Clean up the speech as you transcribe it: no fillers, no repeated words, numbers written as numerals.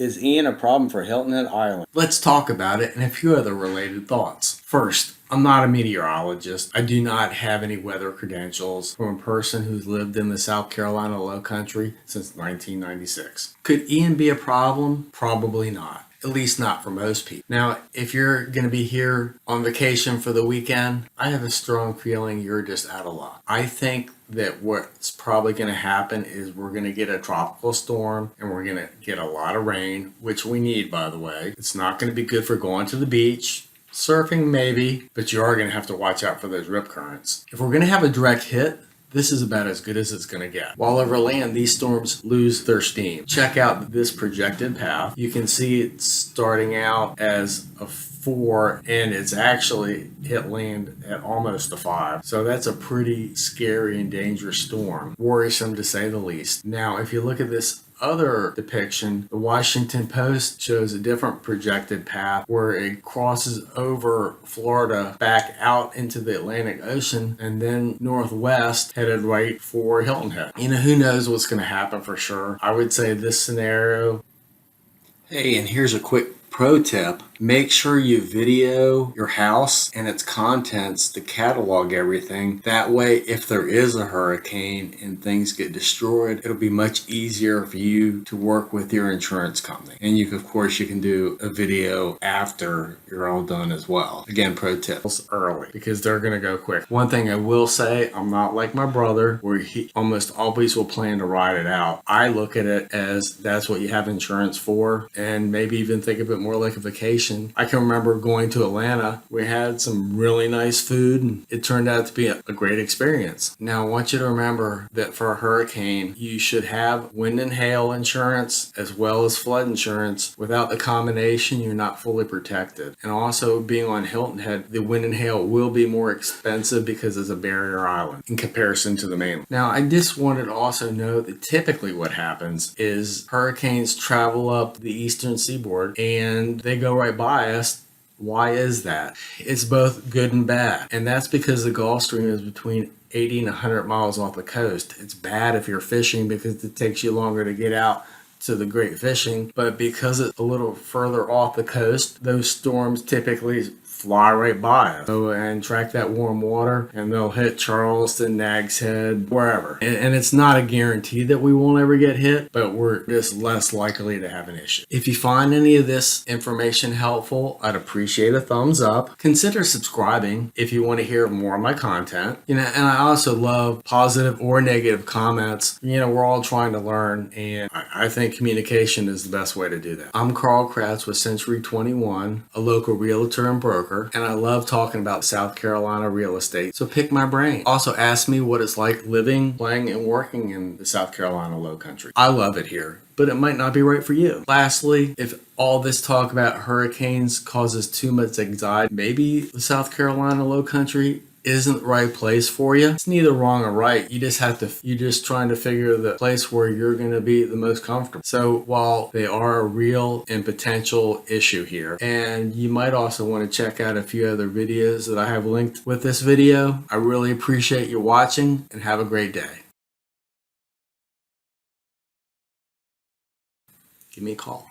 Is Ian a problem for Hilton Head Island? Let's talk about it and a few other related thoughts. First, I'm not a meteorologist. I do not have any weather credentials from a person who's lived in the South Carolina Lowcountry since 1996. Could Ian be a problem? Probably not. At least not for most people. Now, if you're going to be here on vacation for the weekend, I have a strong feeling you're just out of luck. I think that what's probably going to happen is we're going to get a tropical storm and we're going to get a lot of rain, which we need, by the way. It's not going to be good for going to the beach. Surfing maybe, but you are going to have to watch out for those rip currents. If we're going to have a direct hit, this is about as good as it's going to get. While over land, these storms lose their steam. Check out this projected path. You can see it starting out as a 4 and it's actually hit land at almost a 5. So that's a pretty scary and dangerous storm. Worrisome to say the least. Now, if you look at this other depiction, the Washington Post shows a different projected path where it crosses over Florida back out into the Atlantic Ocean and then northwest headed right for Hilton Head. You know, who knows what's going to happen for sure. I would say this scenario. Hey, and here's a quick pro tip. Make sure you video your house and its contents to catalog everything. That way, if there is a hurricane and things get destroyed, it'll be much easier for you to work with your insurance company. And of course, you can do a video after you're all done as well. Again, pro tips early because they're going to go quick. One thing I will say, I'm not like my brother where he almost always will plan to ride it out. I look at it as that's what you have insurance for, and maybe even think of it more like a vacation. I can remember going to Atlanta. We had some really nice food and it turned out to be a great experience. Now, I want you to remember that for a hurricane, you should have wind and hail insurance as well as flood insurance. Without the combination, you're not fully protected. And also being on Hilton Head, the wind and hail will be more expensive because it's a barrier island in comparison to the mainland. Now, I just wanted to also note that typically what happens is hurricanes travel up the eastern seaboard and they go right by us. Why is that? It's both good and bad. And that's because the Gulf Stream is between 80 and 100 miles off the coast. It's bad if you're fishing because it takes you longer to get out to the great fishing. But because it's a little further off the coast, those storms typically fly right by us. So, and track that warm water and they'll hit Charleston, Nags Head, wherever. And it's not a guarantee that we won't ever get hit, but we're just less likely to have an issue. If you find any of this information helpful, I'd appreciate a thumbs up. Consider subscribing if you want to hear more of my content. You know, and I also love positive or negative comments. You know, we're all trying to learn, and I think communication is the best way to do that. I'm Carl Kratz with Century 21, a local realtor and broker. And I love talking about South Carolina real estate, so pick my brain. Also ask me what it's like living, playing, and working in the South Carolina Lowcountry. I love it here, but it might not be right for you. Lastly, if all this talk about hurricanes causes too much anxiety, maybe the South Carolina Lowcountry isn't the right place for you. It's neither wrong or right. You're just trying to figure the place where you're going to be the most comfortable. So while they are a real and potential issue here, and you might also want to check out a few other videos that I have linked with this video, I really appreciate you watching and have a great day. Give me a call.